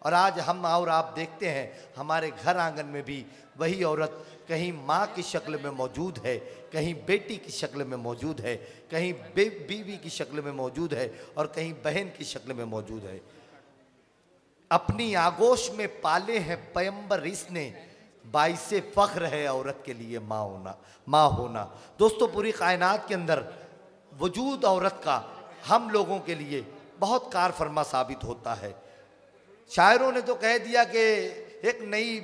और आज हम और आप देखते हैं हमारे घर आंगन में भी वही औरत कहीं माँ की शक्ल में मौजूद है, कहीं बेटी की शक्ल में मौजूद है, कहीं बीवी की शक्ल में मौजूद है और कहीं बहन की शक्ल में मौजूद है। अपनी आगोश में पाले हैं पैगंबर इसने, बाइसे फख्र है औरत के लिए माँ होना। दोस्तों, पूरी कायनात के अंदर वजूद औरत का हम लोगों के लिए बहुत कार फरमा साबित होता है। शायरों ने तो कह दिया कि एक नई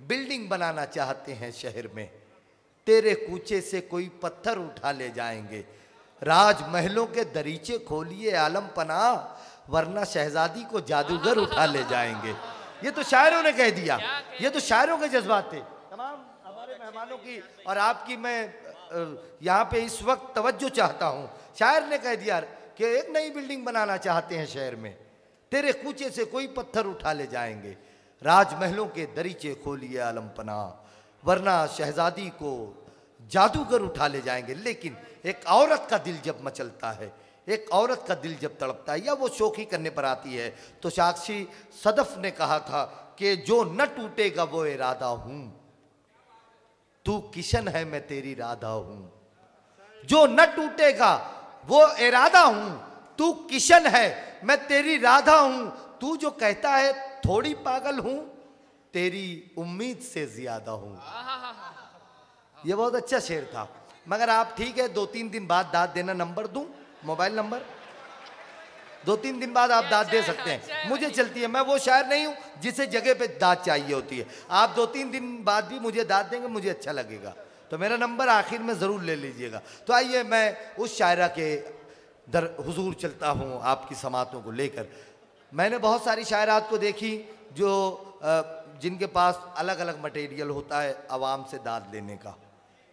बिल्डिंग बनाना चाहते हैं शहर में, तेरे कूचे से कोई पत्थर उठा ले जाएंगे। राजमहलों के दरीचे खोलिए आलम पनाह, वरना शहजादी को जादूगर उठा ले जाएंगे। ये तो शायरों ने कह दिया, ये तो शायरों के जज्बात थे। तमाम हमारे मेहमानों की और आपकी मैं यहाँ पे इस वक्त तवज्जो चाहता हूँ। शायर ने कह दिया कि एक नई बिल्डिंग बनाना चाहते हैं शहर में, तेरे कूचे से कोई पत्थर उठा ले जाएंगे। राजमहलों के दरीचे खोलिए आलम पनाह, वरना शहजादी को जादूगर उठा ले जाएंगे। लेकिन एक औरत का दिल जब मचलता है, एक औरत का दिल जब तड़पता है या वो शोखी करने पर आती है, तो साक्षी सदफ ने कहा था कि जो न टूटेगा वो इरादा हूं, तू किशन है मैं तेरी राधा हूं। जो न टूटेगा वो इरादा हूं, तू किशन है मैं तेरी राधा हूं। तू जो कहता है थोड़ी पागल हूं, तेरी उम्मीद से ज्यादा हूं। ये बहुत अच्छा शेर था। मगर आप ठीक है, 2-3 दिन बाद दाद देना, नंबर दूं, मोबाइल नंबर 2-3 दिन बाद आप दाद दे सकते हैं, मुझे चलती है। मैं वो शायर नहीं हूं जिसे जगह पे दाद चाहिए होती है। आप 2-3 दिन बाद भी मुझे दाद देंगे, मुझे अच्छा लगेगा, तो मेरा नंबर आखिर में ज़रूर ले लीजिएगा। तो आइए मैं उस शायरा के दर हुजूर चलता हूँ आपकी समातों को लेकर। मैंने बहुत सारी शायरात को देखी जो जिनके पास अलग अलग मटेरियल होता है आवाम से दाद लेने का,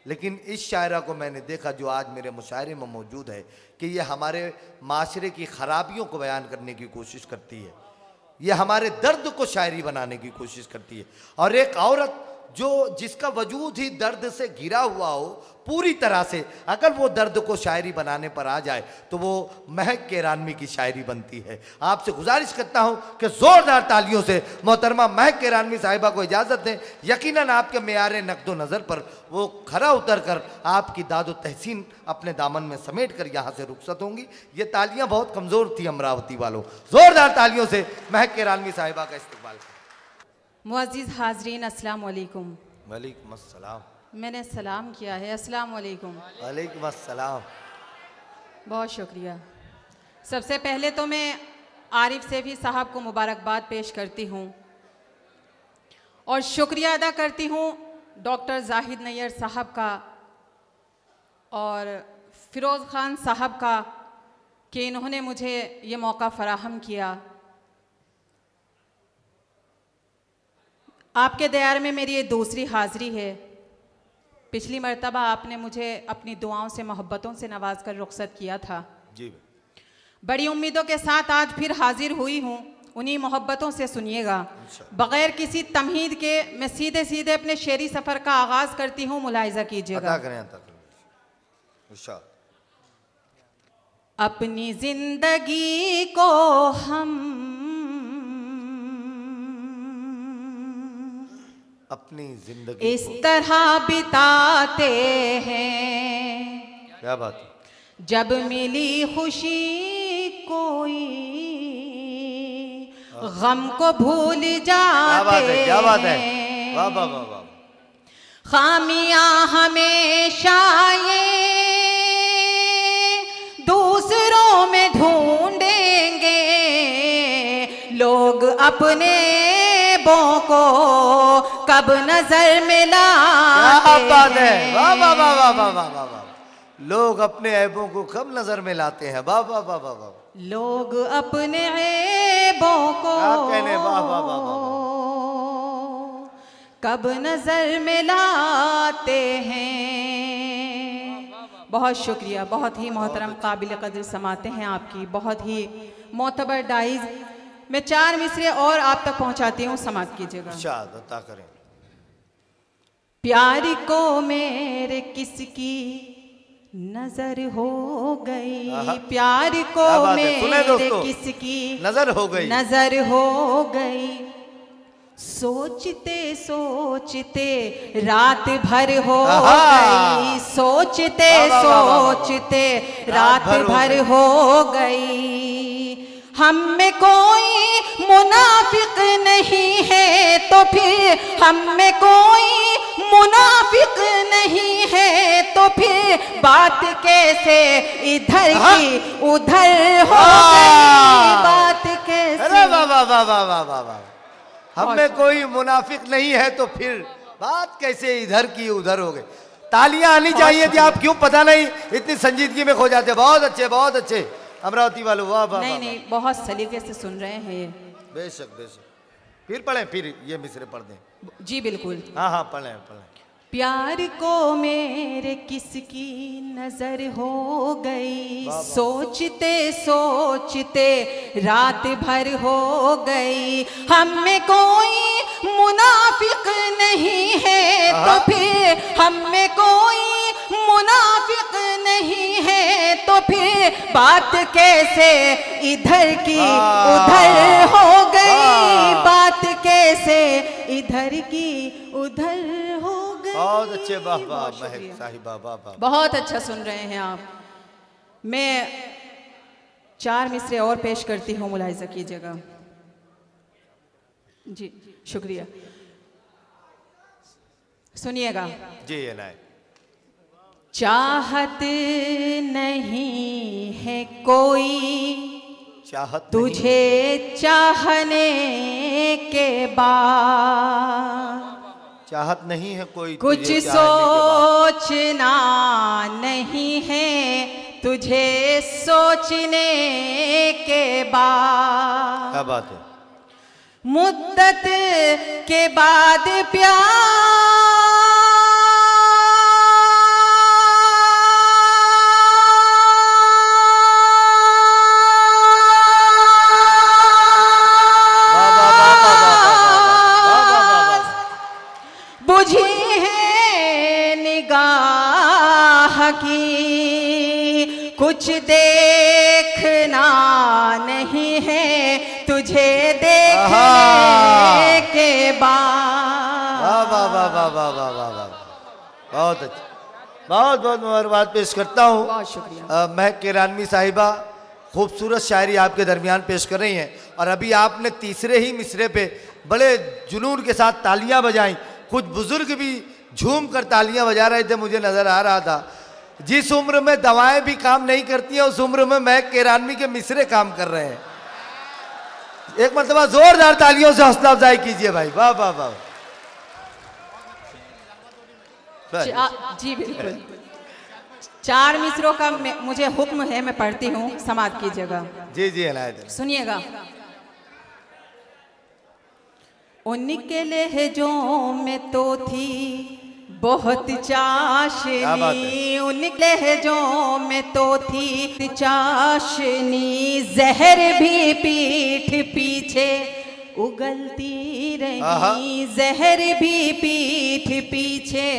लेकिन इस शायरा को मैंने देखा जो आज मेरे मुशायरे में मौजूद है कि ये हमारे माशरे की ख़राबियों को बयान करने की कोशिश करती है, ये हमारे दर्द को शायरी बनाने की कोशिश करती है। और एक औरत जिसका वजूद ही दर्द से घिरा हुआ हो पूरी तरह से, अगर वो दर्द को शायरी बनाने पर आ जाए तो वो महक केरानवी की शायरी बनती है। आपसे गुजारिश करता हूँ कि ज़ोरदार तालियों से मोहतरमा महक केरानवी साहिबा को इजाज़त दें। यकीनन आपके मेयारे नक़्दो नज़र पर वो खरा उतर कर आपकी दादो तहसीन अपने दामन में समेट कर यहाँ से रुखसत होंगी। ये तालियाँ बहुत कमज़ोर थी अमरावती वालों, ज़ोरदार तालियों से महक केरानवी साहिबा का इस्तकबाल। मुअज़्ज़िज़ हाज़रीन, अस्सलाम वालेकुम। वालेकुम अस्सलाम। मैंने सलाम किया है, अस्सलाम वालेकुम। वालेकुम अस्सलाम। बहुत शुक्रिया। सबसे पहले तो मैं आरिफ सैफी साहब को मुबारकबाद पेश करती हूँ और शुक्रिया अदा करती हूँ डॉक्टर जाहिद नैयर साहब का और फ़िरोज़ ख़ान साहब का कि इन्होंने मुझे ये मौका फ़राहम किया। आपके दयार में मेरी ये दूसरी हाज़री है। पिछली मर्तबा आपने मुझे अपनी दुआओं से मोहब्बतों से नवाज कर रुखसत किया था जी। बड़ी उम्मीदों के साथ आज फिर हाजिर हुई हूँ, उन्हीं मोहब्बतों से सुनिएगा। बग़ैर किसी तमहीद के मैं सीधे सीधे अपने शेरी सफ़र का आगाज़ करती हूँ, मुलाहिज़ा कीजिएगा। अपनी ज़िंदगी को हम अपनी जिंदगी इस तरह बिताते हैं, क्या बात है, जब मिली खुशी कोई गम को भूल जाते हैं। क्या बात है, वाह वाह वाह वाह। खामियां हमेशा ये दूसरों में ढूंढेंगे, लोग अपने ऐबों को कब नजर में लाते हैं। बात है, वाह वाह वाह वाह वाह वाह वाह वाह। लोग अपने ऐबों को कब नजर में लाते हैं, वाह वाह वाह वाह वाह। लोग अपने ऐबों को कहने वाह वाह वाह वाह कब नजर में लाते हैं। बहुत शुक्रिया, बहुत ही मोहतरम काबिल कदर समाते हैं आपकी, बहुत ही मोतबर डाइज। मैं 4 मिसरे और आप तक पहुंचाती हूँ, समात कीजिएगा। अता करें। प्यार को मेरे किसकी नजर हो गई प्यार को क्या बात है? सुने मेरे दोस्तों, किसकी नजर हो गई, नजर हो गई। सोचते सोचते रात भर हो गई, सोचते सोचते रात भर हो गई। हम में कोई मुनाफिक नहीं है तो फिर, हम में कोई मुनाफिक नहीं है तो फिर बात कैसे इधर की उधर हो गई, बात कैसे। अरे वाह वाह वाह वाह वाह वाह वाह, हम में कोई मुनाफिक नहीं है तो फिर बात कैसे इधर की उधर हो गई। तालियां आनी चाहिए थी, आप क्यों पता नहीं इतनी संजीदगी में खो जाते। बहुत अच्छे, बहुत अच्छे अमरावती वालों, वाह वाह। नहीं नहीं, बहुत सलीके से सुन रहे हैं ये। बेशक बेशक, फिर पढ़ें, फिर ये मिसरे पढ़ दें। जी बिल्कुल। हाँ हाँ पढ़ें पढ़ें। प्यार को मेरे किसकी नजर हो गई, सोचते सोचते रात भर हो गई। हम में कोई मुनाफिक नहीं है तो फिर, हम में कोई मुनाफिक नहीं है तो फिर बात कैसे इधर की उधर हो गई, बात कैसे इधर की उधर हो गई। बहुत अच्छे, वाह वाह महक साहिबा, वाह वाह। बहुत अच्छा सुन रहे हैं आप। मैं 4 मिसरे और पेश करती हूँ, मुलाहिजा कीजिएगा। जी शुक्रिया, सुनिएगा जी इनायत। चाहत नहीं है कोई चाहत तुझे चाहने के बाद, चाहत नहीं है कोई कुछ सोचना नहीं है तुझे सोचने के बाद। क्या बात है। मुद्दत के बाद प्यार, बुझी है निगाह की, कुछ देखना नहीं है तुझे देखने के बाद। वाह वाह वाह वाह वाह वाह वाह वाह, बहुत अच्छा, बहुत बहुत मुबारकबाद पेश करता हूँ। बहुत शुक्रिया। महक किरानवी साहिबा खूबसूरत शायरी आपके दरमियान पेश कर रही हैं, और अभी आपने तीसरे ही मिसरे पे बड़े जुनून के साथ तालियां बजाई। कुछ बुजुर्ग भी झूम कर तालियां बजा रहे थे, मुझे नजर आ रहा था। जिस उम्र में दवाएं भी काम नहीं करती हैं, उस उम्र में महक किरानवी के मिसरे काम कर रहे हैं। एक मरतबा जोरदार तालियों से हौसला अफजाई कीजिए भाई, वाह वाह वाह। जी बिल्कुल। 4 मिसरों का मुझे हुक्म है, मैं पढ़ती हूँ, समाअत कीजिएगा। जी जी इनायत। सुनिएगा। उनके लहजों में तो थी बहुत चाशनी, उनके लहजों में तो थी चाशनी, जहर भी पीठ पीछे उगलती रही, जहर भी पीठ पीछे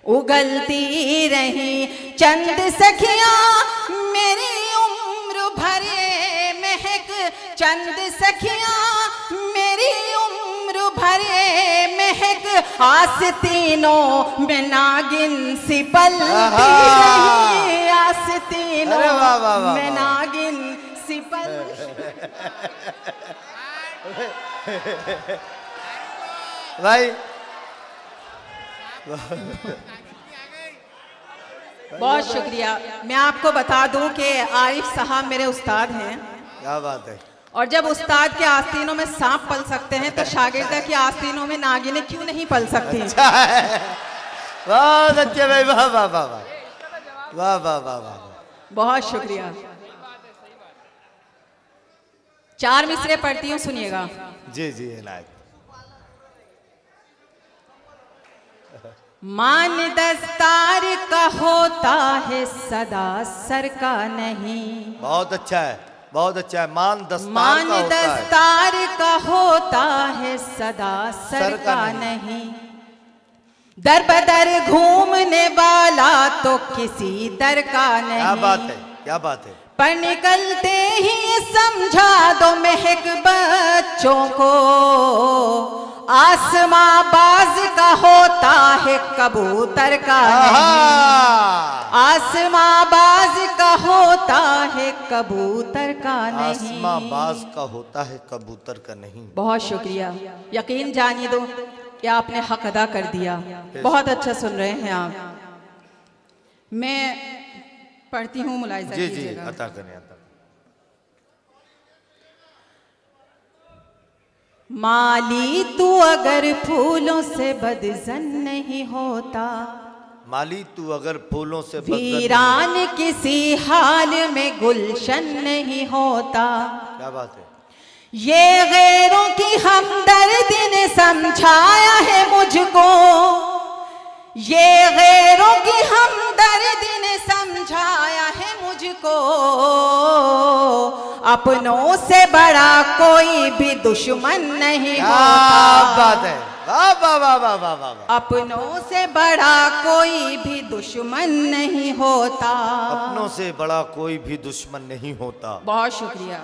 उगलती रही। चंद सखियां मेरी उम्र भरे महक, चंद सखियां मेरी उम्र भरे महक, आस्तीनों में नागिन सी पलती रही, आस्तीनों में नागिन सी भाई बहुत शुक्रिया। मैं आपको बता दूं कि आरिफ साहब मेरे उस्ताद हैं। क्या बात है। और जब उस्ताद के आस्तीनों में सांप पल सकते हैं तो शागिर्द के आस्तीनों में नागिनें क्यों नहीं पल सकती? अच्छा है। बहुत अच्छे भाई, वाह वाह वाह वाह वाह वाह वाह वाह, बहुत शुक्रिया। 4 मिसरे पढ़ती हूँ, सुनिएगा। जी जी इनायत। मान दस्तार का होता है सदा सर का नहीं। बहुत अच्छा है, बहुत अच्छा है। मान दस्तार का होता है सदा सर का नहीं। दर बदर घूमने वाला तो किसी दर का नहीं। क्या बात है, क्या बात है। पर निकलते ही समझा दो महक बच्चों को, आसमां बाज का होता है कबूतर का नहीं। आसमां बाज का होता है कबूतर का नहीं। आसमां बाज का होता है कबूतर का नहीं। बहुत शुक्रिया। यकीन जानिए दो कि आपने हक अदा कर दिया। बहुत अच्छा सुन रहे हैं आप। मैं पढ़ती हूँ, मुलाहिजा जी कीजिएगा। अता करें, अता करें। माली तू अगर फूलों से बदजन नहीं होता, माली तू अगर फूलों से वीरान किसी हाल में गुलशन नहीं होता। क्या बात है। ये गैरों की हमदर्दी ने समझाया है मुझको, ये गैरों की हमदर्दी ने समझाया है मुझको, अपनों से बड़ा कोई भी दुश्मन नहीं होता। बात है, वाह वाह वाह वाह वाह वाह। अपनों से बड़ा कोई भी दुश्मन नहीं होता। अपनों से बड़ा कोई भी दुश्मन नहीं होता। बहुत शुक्रिया।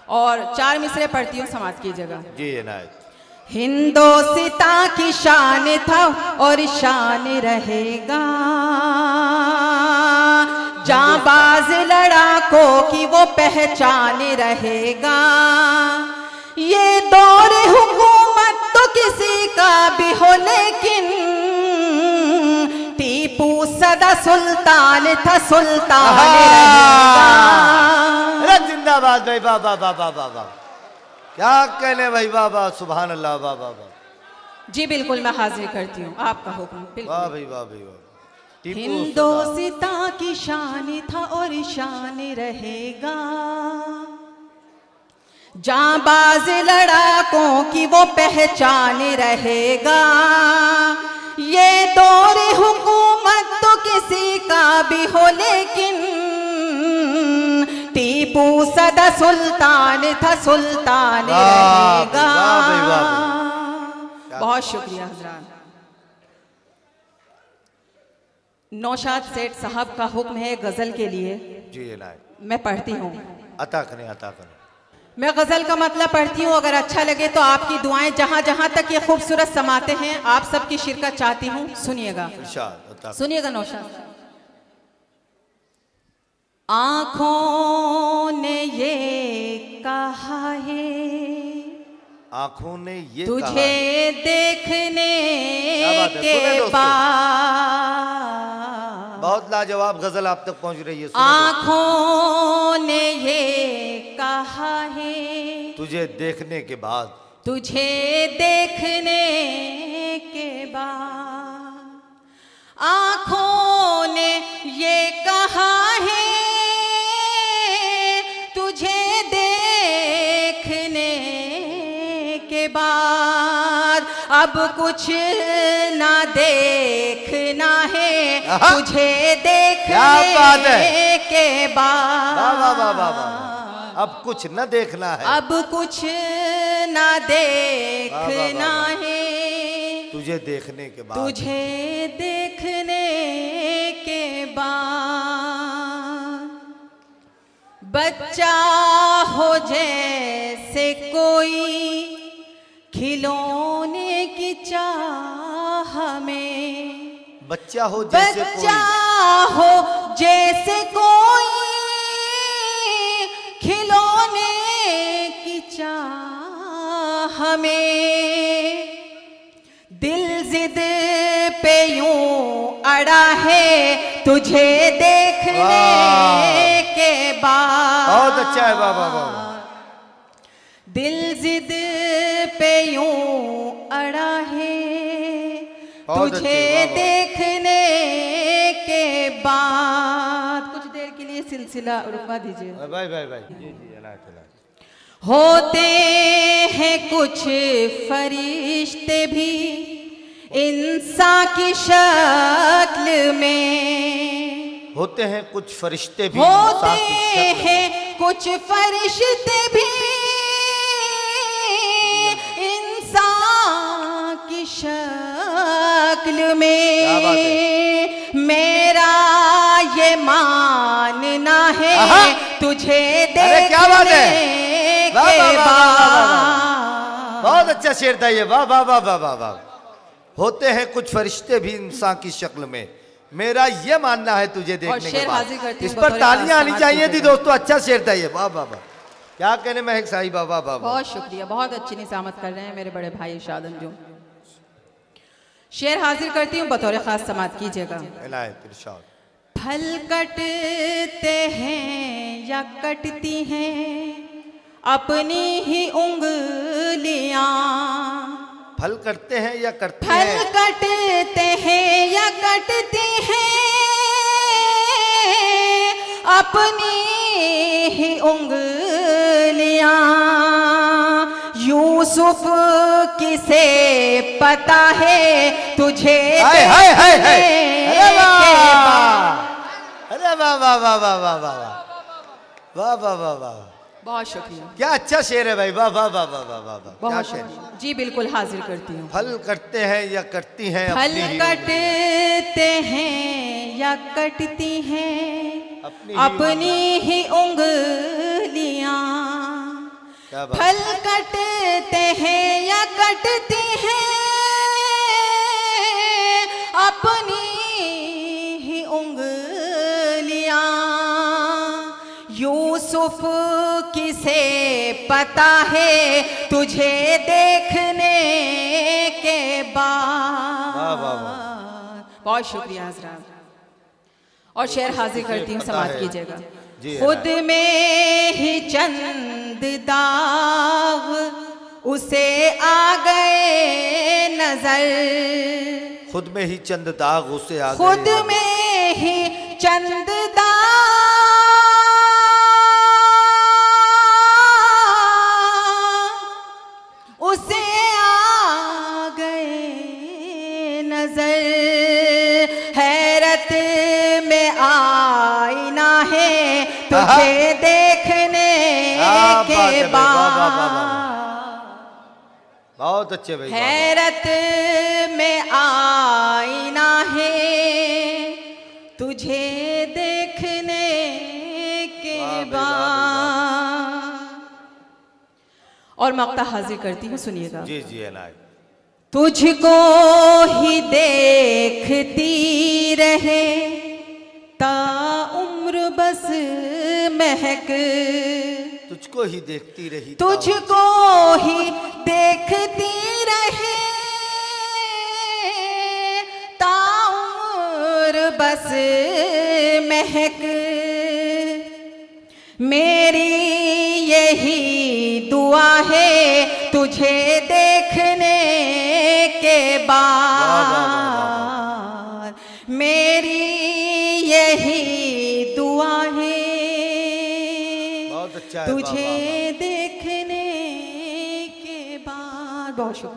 और 4 मिसरे पढ़ती हूँ, समाज की जगह। जी इनायत। हिंदोस्ता की शान था और शान रहेगा, जाबाज लड़ाकों की वो पहचान रहेगा। ये दौर हुकूमत तो किसी का भी हो, लेकिन टीपू सदा सुल्तान था, सुल्तान रहेगा। जिंदाबाद भाई, वाह वाह वाह वाह वाह वाह। क्या कहने भाई, वाह वाह, सुभान अल्लाह, वाह वाह वाह। जी बिल्कुल, मैं हाजिर करती हूँ आपका हुक्म। वाह भाई, वाह भाई, वाह। हिंदोस्ता की शान था और शान रहेगा, जाबाज लड़ाकों की वो पहचान रहेगा। ये दौर हुकूमत तो किसी का भी हो, लेकिन टीपू सदा सुल्तान था, सुल्तान रहेगा। बहुत शुक्रिया हजरात। नौशाद सेठ साहब का हुक्म है गजल के लिए। जी इनायत। मैं पढ़ती हूँ। अता करें, अता करें। मैं गजल का मतलब पढ़ती हूँ, अगर अच्छा लगे तो आपकी दुआएं जहां जहां तक ये खूबसूरत समाते हैं, आप सबकी शिरकत चाहती हूँ। सुनिएगा, सुनिएगा नौशाद। आंखों ने ये कहा है, आंखों ने ये तुझे देखने के बाद। बहुत लाजवाब गजल आप तक पहुंच रही है। आंखों ने ये कहा है, तुझे देखने के बाद, तुझे देखने के बाद। आंखों ने ये कहा है, तुझे देखने के बाद। अब कुछ ना देखना है, तुझे देखने के बाद। वाह वाह वाह वाह। अब कुछ न देखना है, अब कुछ ना देखना है, तुझे देखने के बाद, तुझे देखने के बाद। बच्चा हो जैसे कोई खिलौने की चाह में, बच्चा हो जैसे बच्चा हो जैसे कोई खिलौने की चाह में। दिल जिद पे यूं अड़ा है, तुझे देखने के बाद। बहुत अच्छा है, वाह वाह वाह। दिल जिद पे यूं अड़ा है, तुझे देखने के बाद। कुछ देर के लिए सिलसिला रुकवा दीजिए। भाई भाई भाई। जी जी इनायत। होते हैं कुछ फरिश्ते भी इंसान की शक्ल में, होते हैं कुछ फरिश्ते भी, होते हैं कुछ फरिश्ते भी इंसान की शक्ल में। मेरा ये मानना है तुझे अरे क्या बात है, देखने वाह, के वाह, वाह, वाह, वाह, वाह। बाद। बहुत अच्छा शेर था ये, वाह वाह वाह वाह वाह वाह। होते हैं कुछ फरिश्ते भी इंसान की शक्ल में, मेरा ये मानना है तुझे देखने के शेर बाद। हाजिर करती हूँ इस पर बतौर तालियां आनी समाज चाहिए की थी जगह। दोस्तों, अच्छा शेर था ये, वाह वाह वाह। क्या कहने में साई बाबा बाबा। बहुत शुक्रिया, बहुत अच्छी निजामत कर रहे हैं मेरे बड़े भाई इरशाद अंजुम। शेर हाजिर करती हूँ बतौर खास समात कीजिएगा। इनायत इरशाद। फल कटते हैं या कटती हैं अपनी ही उंगलियां। फल करते हैं या करते फल हैं, कटते हैं या कटती हैं अपनी ही उंगलियां। यूसुफ किसे पता है तुझे हाय हाय हाय हाय। देखने अरे के वाह, बाद। अरे वाह वाह वाह वाह वाह वाह वाह वाह वाह वाह। बहुत शुक्रिया, क्या अच्छा शेर है भाई, वाह वाह वाह वाह वाह वाह वाह। क्या बहुत शेर। शुक्रिया जी, बिल्कुल हाजिर करती हूँ। फल करते हैं या करती हैं फल अपनी ही उंगलियां। कटते हैं या कटती हैं अपनी ही अपनी ही उंगलियां। क्या बात। फल कटते हैं या कटती हैं अपनी ही उंगलियां। यूसुफ किसे पता है तुझे देखने के बाद। वाह, वाह, वाह। बहुत शुक्रिया हजरात। और शेर हाजिर करती हूँ, पता समाप्त है। कीजिएगा। जी, खुद में ही चंद दाग उसे आ गए नजर। खुद में ही चंद दाग उसे आ गए। खुद में ही चंद दाग उसे आ गए नजर। हैरत में आईना है तुझे देखने क्या बात है के भाई, वाह, वाह, वाह, वाह। बाद। बहुत अच्छे भाई, वाह, वाह। हैरत में आईना है तुझे देखने के वाह भाई, वाह भाई, बाद। और मक्ता हाजिर करती हूँ, सुनिएगा। जी जी इनायत। तुझको ही देखती रहे ता उम्र बस महक। तुझको ही देखती रही, तुझको ही देखती रहे ता उम्र बस महक। मेरी यही दुआ है तुझे देखने के बाद। मेरी यही दुआ है बहुत अच्छा है, वाह, वाह, तुझे वाह। देखने के बाद। बहुत शुक्रिया।